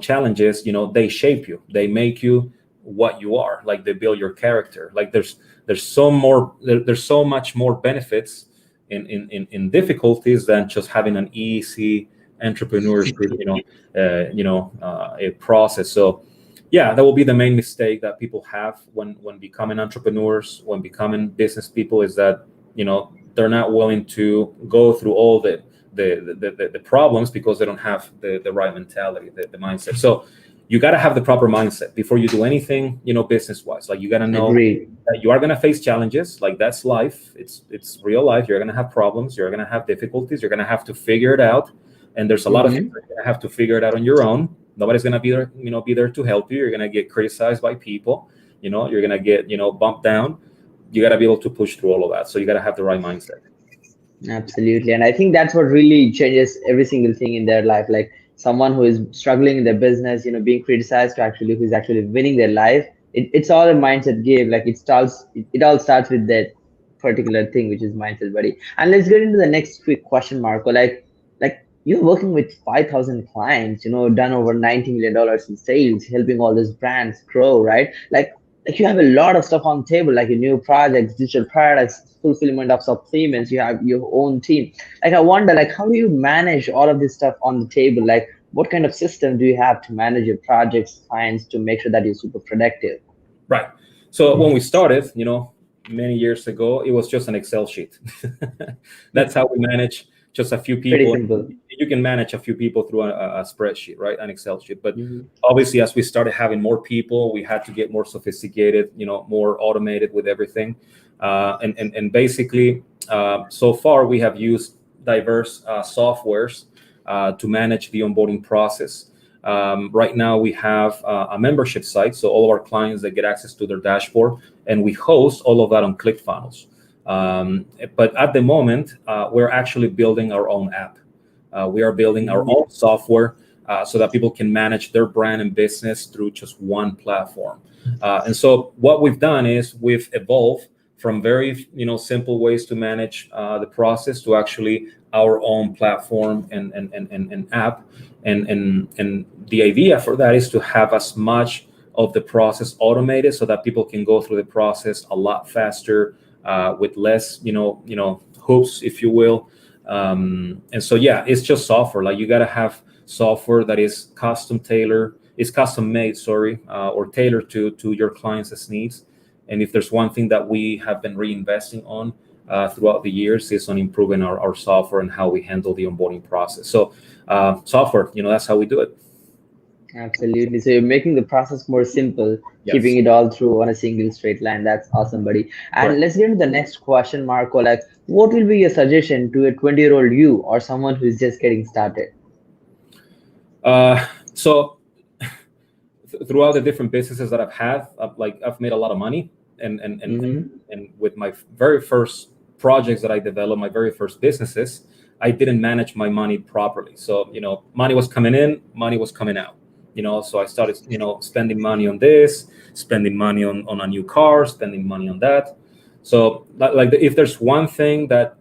[SPEAKER 2] challenges, they shape you, they make you what you are. Like they build your character. Like there's so much more benefits in difficulties than just having an easy entrepreneurship a process. So yeah, that will be the main mistake that people have when becoming entrepreneurs, when becoming business people, is that they're not willing to go through all the problems because they don't have the right mentality, the mindset. So you got to have the proper mindset before you do anything, business wise. Like you got to know
[SPEAKER 1] Agreed.
[SPEAKER 2] that you are going to face challenges. Like that's life. It's real life. You're going to have problems. You're going to have difficulties. You're going to have to figure it out. And there's a lot of things
[SPEAKER 1] Hmm.
[SPEAKER 2] you're going to have to figure it out on your own. Nobody's going to be there to help you. You're going to get criticized by people. You're going to get bumped down. You got to be able to push through all of that. So you got to have the right mindset.
[SPEAKER 1] Absolutely. And I think that's what really changes every single thing in their life. Like someone who is struggling in their business, being criticized to actually who's actually winning their life. It's all a mindset game. Like it all starts with that particular thing, which is mindset, buddy. And let's get into the next quick question, Marco. Like you're working with 5,000 clients, done over $90 million in sales, helping all these brands grow, right? Like like you have a lot of stuff on the table, like your new projects, digital products, fulfillment of supplements. You have your own team. Like I wonder, like how do you manage all of this stuff on the table? Like what kind of system do you have to manage your projects, clients, to make sure that you're super productive?
[SPEAKER 2] Right. So when we started, many years ago, it was just an Excel sheet. That's how we manage just a few
[SPEAKER 1] Pretty
[SPEAKER 2] people.
[SPEAKER 1] simple.
[SPEAKER 2] You can manage a few people through a spreadsheet, right? An Excel sheet. But
[SPEAKER 1] Hmm.
[SPEAKER 2] obviously, as we started having more people, we had to get more sophisticated, more automated with everything. And basically, so far, we have used diverse softwares to manage the onboarding process. Right now, we have a membership site, so all of our clients that get access to their dashboard, and we host all of that on ClickFunnels. But at the moment, we're actually building our own app. We are building our
[SPEAKER 1] Hmm.
[SPEAKER 2] own software so that people can manage their brand and business through just one platform. And so what we've done is we've evolved from very simple ways to manage the process to actually our own platform and app. And the idea for that is to have as much of the process automated so that people can go through the process a lot faster with less hoops, if you will. And so yeah, it's just software. Like you got to have software that is custom made, sorry, or tailored to your clients' needs. And if there's one thing that we have been reinvesting on throughout the years is on improving our software and how we handle the onboarding process. So software, that's how we do it.
[SPEAKER 1] Absolutely. So you're making the process more simple, keeping
[SPEAKER 2] Yes,
[SPEAKER 1] it all through on a single straight line. That's awesome, buddy. And
[SPEAKER 2] correct.
[SPEAKER 1] let's get into the next question, Marco. Like, what will be your suggestion to a 20-year-old you or someone who's just getting started?
[SPEAKER 2] So throughout the different businesses that I've had, I've made a lot of money, and and and and,
[SPEAKER 1] Mm-hmm.
[SPEAKER 2] and with my very first projects that I developed, my very first businesses, I didn't manage my money properly. So money was coming in, money was coming out. So I started spending money on this, spending money on a new car, spending money on that. So if there's one thing that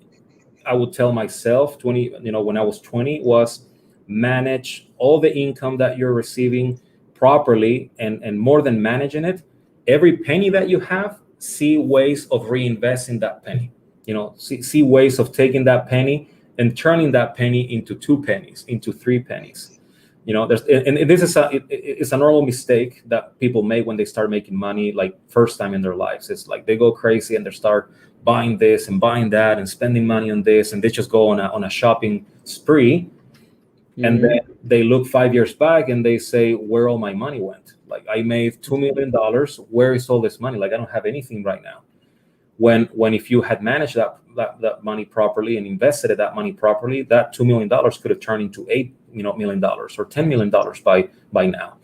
[SPEAKER 2] I would tell myself when I was 20 was manage all the income that you're receiving properly, and more than managing it, every penny that you have, see ways of reinvesting that penny. See ways of taking that penny and turning that penny into 2 pennies, into 3 pennies. And this is it's a normal mistake that people make when they start making money, like first time in their lives. It's like they go crazy and they start buying this and buying that and spending money on this, and they just go on a shopping spree. And then
[SPEAKER 1] Mm-hmm.
[SPEAKER 2] they look 5 years back and they say, where all my money went. Like, I made $2 million, where is all this money? Like, I don't have anything right now. When if you had managed that money properly and invested that money properly, that $2 million could have turned into $8 million or $10 million by now.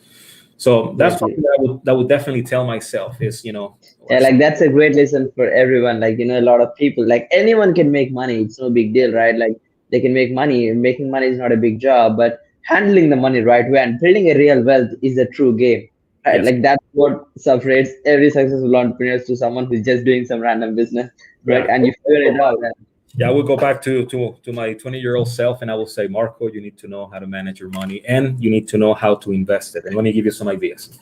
[SPEAKER 2] So that's
[SPEAKER 1] Exactly.
[SPEAKER 2] something that would definitely tell myself is
[SPEAKER 1] Yeah,
[SPEAKER 2] was
[SPEAKER 1] like that's a great lesson for everyone. Like, a lot of people, like anyone can make money. It's no big deal, right? Like they can make money. Making money is not a big job, but handling the money right way and building a real wealth is a true game. Right?
[SPEAKER 2] yes,
[SPEAKER 1] Like that's what separates every successful entrepreneur to someone who's just doing some random business, right?
[SPEAKER 2] yeah.
[SPEAKER 1] And you figure it out. And
[SPEAKER 2] Yeah, I will go back to my 20-year-old self, and I will say, Marco, you need to know how to manage your money, and you need to know how to invest it. And let me give you some ideas.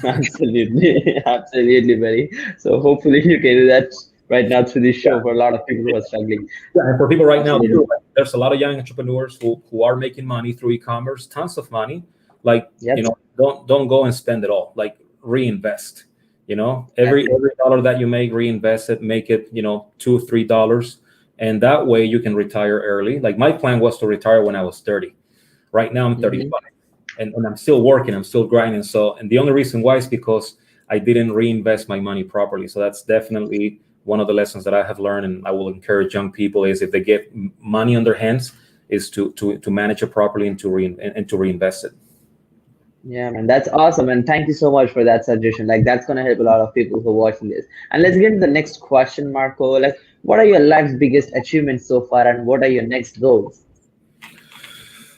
[SPEAKER 1] absolutely, absolutely, buddy. So hopefully you can do that right now through this show
[SPEAKER 2] Yeah.
[SPEAKER 1] for a lot of people who are struggling.
[SPEAKER 2] Yeah, and for people right now
[SPEAKER 1] Absolutely.
[SPEAKER 2] too, like, there's a lot of young entrepreneurs who are making money through e-commerce, tons of money. Like,
[SPEAKER 1] Yep.
[SPEAKER 2] don't go and spend it all. Like, reinvest.
[SPEAKER 1] That's
[SPEAKER 2] Every dollar that you make, reinvest it, make it, $2, $3, and that way you can retire early. Like, my plan was to retire when I was 30. Right now I'm
[SPEAKER 1] it.
[SPEAKER 2] 35, and I'm still working, I'm still grinding. So, and the only reason why is because I didn't reinvest my money properly. So that's definitely one of the lessons that I have learned, and I will encourage young people is if they get money on their hands, is to manage it properly and to reinvest it.
[SPEAKER 1] Yeah, man, that's awesome. And thank you so much for that suggestion. Like, that's going to help a lot of people who are watching this. And let's get to the next question, Marco. Like, what are your life's biggest achievements so far, and what are your next goals?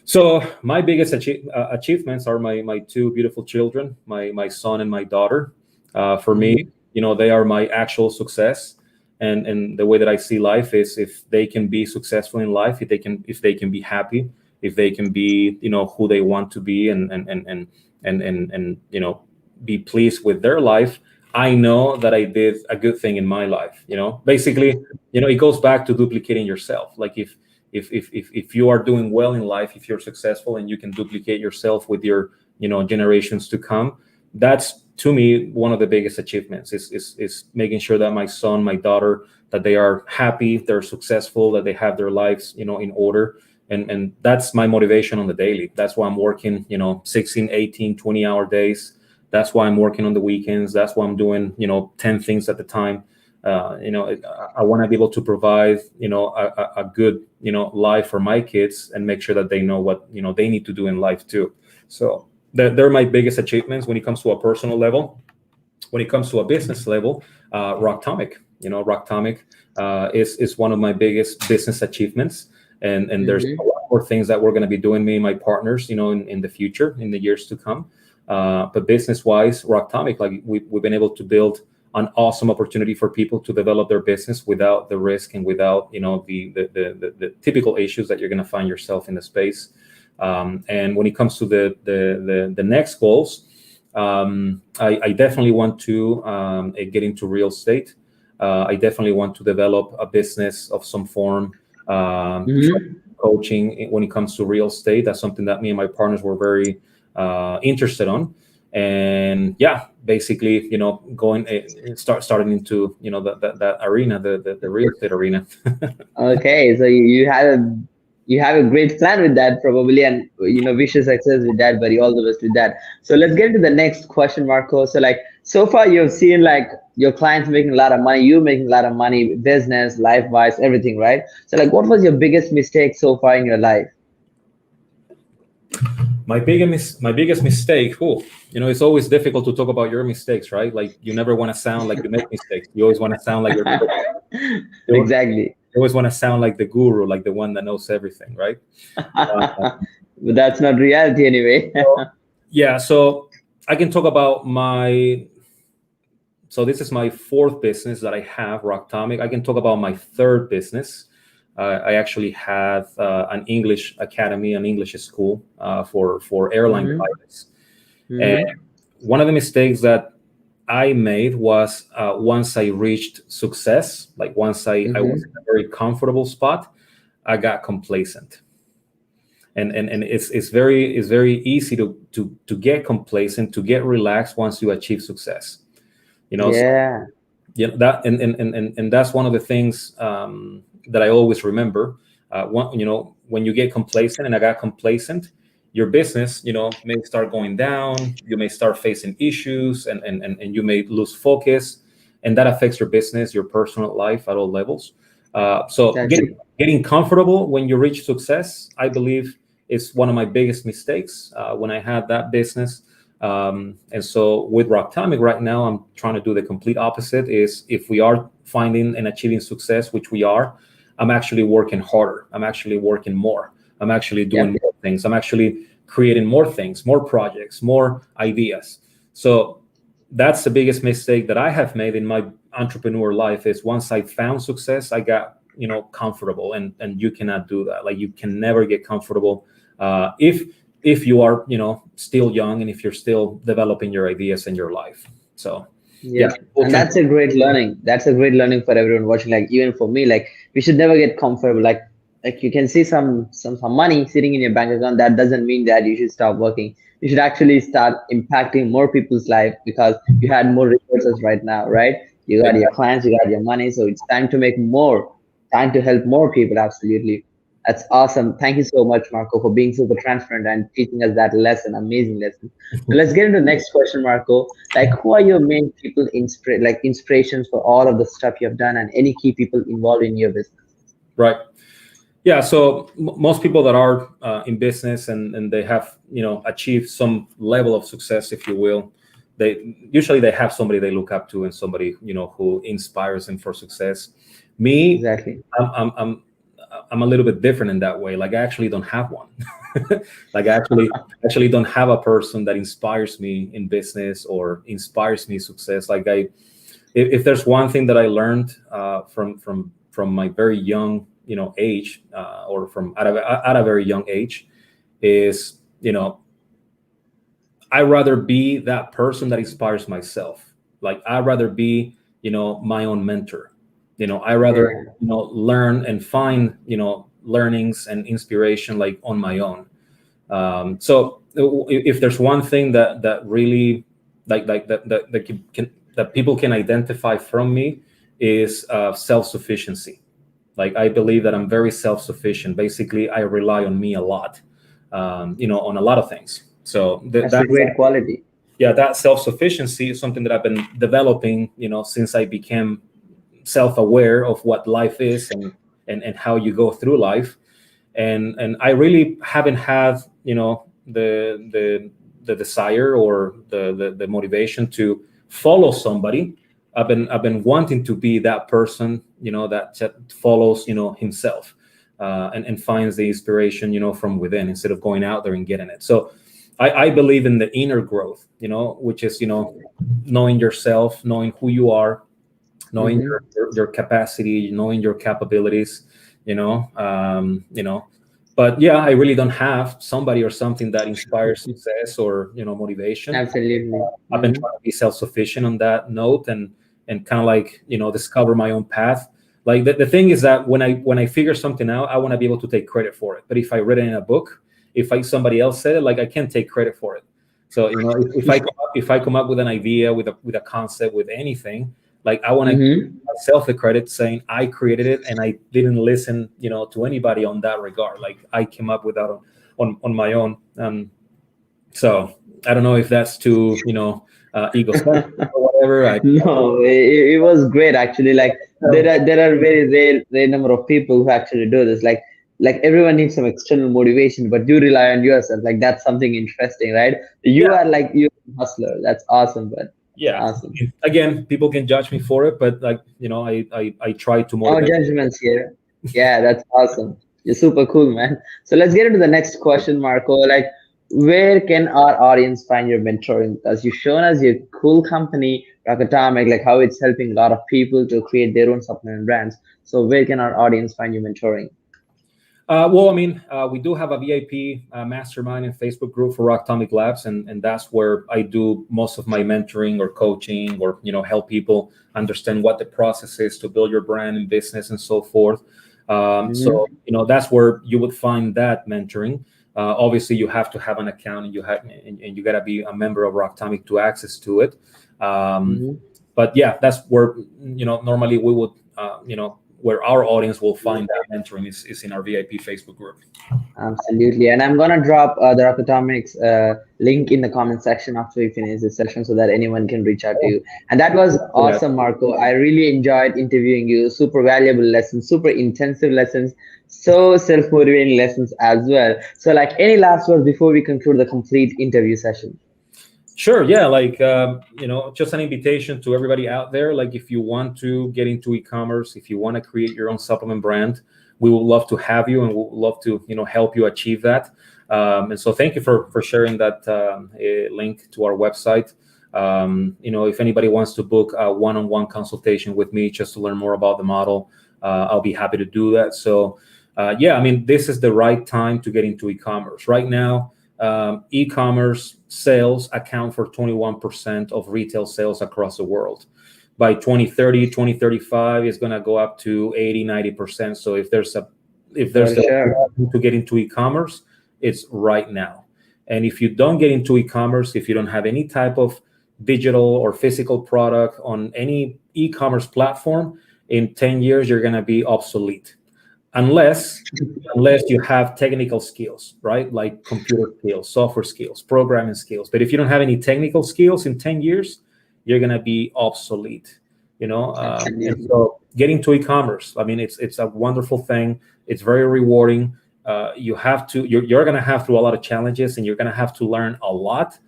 [SPEAKER 2] So my biggest achievements are my two beautiful children, my son and my daughter. For me,
[SPEAKER 1] Hmm.
[SPEAKER 2] they are my actual success, and the way that I see life is if they can be successful in life, if they can be happy, if they can be who they want to be, and be pleased with their life, I know that I did a good thing in my life. Basically, it goes back to duplicating yourself. Like if you are doing well in life, if you're successful and you can duplicate yourself with your generations to come, that's, to me, one of the biggest achievements is making sure that my son, my daughter, that they are happy, they're successful, that they have their lives in order. And that's my motivation on the daily. That's why I'm working 16, 18, 20-hour days. That's why I'm working on the weekends. That's why I'm doing 10 things at the time. I want to be able to provide a good life for my kids, and make sure that they know what they need to do in life too. So they're my biggest achievements when it comes to a personal level. When it comes to a business level, Rocktomic, is one of my biggest business achievements. And there's a lot more things that we're going to be doing, me and my partners, in the future, in the years to come. But business-wise, Rocktomic, like we've been able to build an awesome opportunity for people to develop their business without the risk and without the typical issues that you're going to find yourself in the space. And when it comes to the next goals, I definitely want to get into real estate. I definitely want to develop a business of some form. Coaching when it comes to real estate. That's something that me and my partners were very interested on. And basically, starting into that arena, the real estate arena.
[SPEAKER 1] Okay, so you have a great plan with that, probably, and wish you success with that, buddy. All the best with that. So let's get into the next question, Marco. So like, so far you've seen like your clients making a lot of money, you making a lot of money, business, life wise, everything, right? So like, what was your biggest mistake so far in your life?
[SPEAKER 2] My biggest mistake. It's always difficult to talk about your mistakes, right? Like, you never want to sound like you make mistakes. You always want to sound like
[SPEAKER 1] Exactly.
[SPEAKER 2] You always want to sound like the guru, like the one that knows everything, right?
[SPEAKER 1] But that's not reality anyway.
[SPEAKER 2] So I can talk about so this is my fourth business that I have, Rocktomic. I can talk about my third business. I actually have an English academy, an English school for airline pilots. And one of the mistakes that I made was once I reached success, like once I was in a very comfortable spot, I got complacent. And it's very easy to get complacent, to get relaxed once you achieve success.
[SPEAKER 1] Yeah.
[SPEAKER 2] That and that's one of the things that I always remember. When you get complacent, and I got complacent, your business, may start going down. You may start facing issues, and you may lose focus, and that affects your business, your personal life at all levels. So
[SPEAKER 1] Exactly.
[SPEAKER 2] getting comfortable when you reach success, I believe, is one of my biggest mistakes when I had that business. And so with Rocktomic right now, I'm trying to do the complete opposite. Is if we are finding and achieving success, which we are, I'm actually working harder. I'm actually working more. I'm actually doing more things. I'm actually creating more things, more projects, more ideas. So that's the biggest mistake that I have made in my entrepreneur life, is once I found success, I got, comfortable, and you cannot do that. Like, you can never get comfortable if you are, still young, and if you're still developing your ideas in your life. So
[SPEAKER 1] Yeah. And that's a great learning. That's a great learning for everyone watching. Like, even for me, like, we should never get comfortable. Like you can see some money sitting in your bank account. That doesn't mean that you should stop working. You should actually start impacting more people's life, because you had more resources right now, right? You got your clients, you got your money. So it's time to make more, time to help more people. Absolutely. That's awesome. Thank you so much, Marco, for being super transparent and teaching us that lesson, amazing lesson. So let's get into the next question, Marco. Like, who are your main people, inspirations for all of the stuff you have done, and any key people involved in your business?
[SPEAKER 2] Right. Yeah. So most people that are in business, and they have, achieved some level of success, if you will, they usually have somebody they look up to, and somebody, who inspires them for success. Me,
[SPEAKER 1] Exactly.
[SPEAKER 2] I'm a little bit different in that way. Like, I actually don't have one. Like, I actually don't have a person that inspires me in business or inspires me success. Like, if there's one thing that I learned from my very young, age, or from at a very young age, is, I'd rather be that person that inspires myself. Like I'd rather be, my own mentor. I rather,
[SPEAKER 1] Yeah.
[SPEAKER 2] learn and find, learnings and inspiration like on my own. So if there's one thing that really like that people can identify from me is self-sufficiency. Like I believe that I'm very self-sufficient. Basically, I rely on me a lot, on a lot of things. So
[SPEAKER 1] That's a great quality.
[SPEAKER 2] yeah, that self-sufficiency is something that I've been developing, since I became self-aware of what life is and how you go through life. And I really haven't had, the desire or the motivation to follow somebody. I've been wanting to be that person, that follows, himself, and finds the inspiration, from within instead of going out there and getting it. So I believe in the inner growth, which is, knowing yourself, knowing who you are, knowing
[SPEAKER 1] Hmm.
[SPEAKER 2] your capacity, knowing your capabilities, you know, um, you know. But yeah, I really don't have somebody or something that inspires success or motivation.
[SPEAKER 1] Absolutely.
[SPEAKER 2] I've been
[SPEAKER 1] Hmm.
[SPEAKER 2] trying to be self-sufficient on that note and kind of like discover my own path. Like the thing is that when I figure something out, I want to be able to take credit for it. But if I read it in a book, if somebody else said it, like I can't take credit for it. So if I come up with an idea, with a concept, with anything, like I want to give
[SPEAKER 1] Hmm.
[SPEAKER 2] myself the credit saying I created it and I didn't listen, to anybody on that regard. Like I came up with that on my own. So I don't know if that's too, egocentric or whatever.
[SPEAKER 1] No, it was great actually. Like there are very rare number of people who actually do this. Like everyone needs some external motivation, but you rely on yourself. Like that's something interesting, right?
[SPEAKER 2] Yeah,
[SPEAKER 1] You are like you hustler. That's awesome, but
[SPEAKER 2] yeah.
[SPEAKER 1] awesome.
[SPEAKER 2] Again, people can judge me for it, but like, I try to
[SPEAKER 1] No
[SPEAKER 2] motivate.
[SPEAKER 1] judgments here. Yeah, that's awesome. You're super cool, man. So let's get into the next question, Marco. Like, where can our audience find your mentoring? Because you've shown us your cool company, Rock Atomic, like how it's helping a lot of people to create their own supplement brands. So where can our audience find your mentoring?
[SPEAKER 2] Well, I mean, we do have a VIP mastermind and Facebook group for Rock Atomic Labs, and that's where I do most of my mentoring or coaching, or help people understand what the process is to build your brand and business and so forth. So
[SPEAKER 1] Hmm.
[SPEAKER 2] that's where you would find that mentoring. Obviously, you have to have an account, and you got to be a member of Rock Atomic to access to it. Um,
[SPEAKER 1] Hmm.
[SPEAKER 2] but yeah, that's where normally we would where our audience will find that mentoring is in our VIP Facebook group.
[SPEAKER 1] Absolutely. And I'm gonna drop the Rock Atomics link in the comment section after we finish this session so that anyone can reach out to you. And that was
[SPEAKER 2] Yeah.
[SPEAKER 1] awesome, Marco. I really enjoyed interviewing you. Super valuable lessons, super intensive lessons, so self-motivating lessons as well. So like any last words before we conclude the complete interview session?
[SPEAKER 2] Sure. Yeah. Like, just an invitation to everybody out there. Like, if you want to get into e-commerce, if you want to create your own supplement brand, we would love to have you, and we'll love to, help you achieve that. And so thank you for sharing that link to our website. If anybody wants to book a one-on-one consultation with me just to learn more about the model, I'll be happy to do that. So, yeah, I mean, this is the right time to get into e-commerce right now. E-commerce sales account for 21% of retail sales across the world. By 2030, 2035, it's going to go up to 80, 90%. So if there's
[SPEAKER 1] For
[SPEAKER 2] a
[SPEAKER 1] sure.
[SPEAKER 2] to get into e-commerce, it's right now. And if you don't get into e-commerce, if you don't have any type of digital or physical product on any e-commerce platform, in 10 years, you're going to be obsolete. Unless you have technical skills, right? Like computer skills, software skills, programming skills. But if you don't have any technical skills in 10 years, you're going to be obsolete, and
[SPEAKER 1] Absolutely.
[SPEAKER 2] so getting to e-commerce, I mean, it's a wonderful thing. It's very rewarding. You're going to have through a lot of challenges, and you're going to have to learn a lot,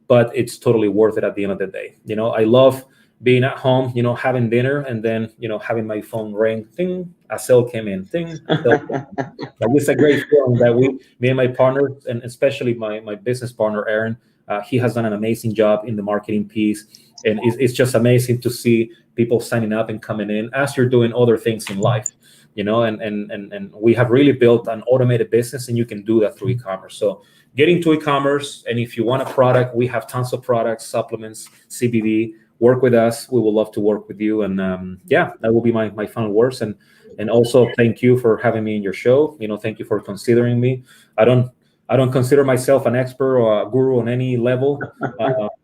[SPEAKER 2] but it's totally worth it at the end of the day. I love being at home, having dinner, and then, having my phone ring, ding, a sale came in, ding, a sale came in. Like, it's a great feeling that me and my partner, and especially my business partner, Aaron, he has done an amazing job in the marketing piece. And it's just amazing to see people signing up and coming in as you're doing other things in life. and we have really built an automated business, and you can do that through e-commerce. So get into e-commerce, and if you want a product, we have tons of products, supplements, CBD. Work with us. We would love to work with you. And that will be my final words. And also thank you for having me in your show. Thank you for considering me. I don't consider myself an expert or a guru on any level,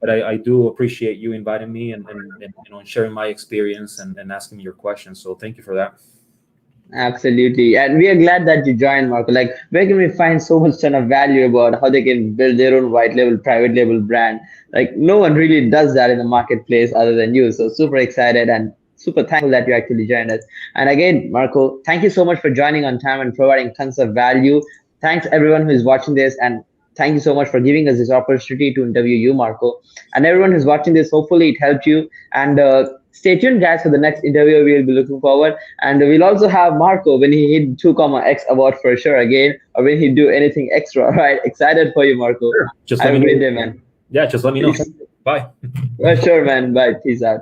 [SPEAKER 2] but I do appreciate you inviting me and sharing my experience and asking me your questions. So thank you for that.
[SPEAKER 1] Absolutely. And we are glad that you joined, Marco. Like, where can we find so much ton of value about how they can build their own white label, private label brand? Like, no one really does that in the marketplace other than you. So super excited and super thankful that you actually joined us. And again, Marco, thank you so much for joining on time and providing tons of value. Thanks everyone who is watching this, and thank you so much for giving us this opportunity to interview you, Marco. And everyone who's watching this, hopefully it helped you. And stay tuned, guys, for the next interview. We'll be looking forward. And we'll also have Marco when he hit 2x award for sure again, or when he do anything extra. Right? Excited for you, Marco.
[SPEAKER 2] Sure. Just
[SPEAKER 1] have a great day, man.
[SPEAKER 2] Yeah, just let me know. Bye.
[SPEAKER 1] Sure, man. Bye. Peace out.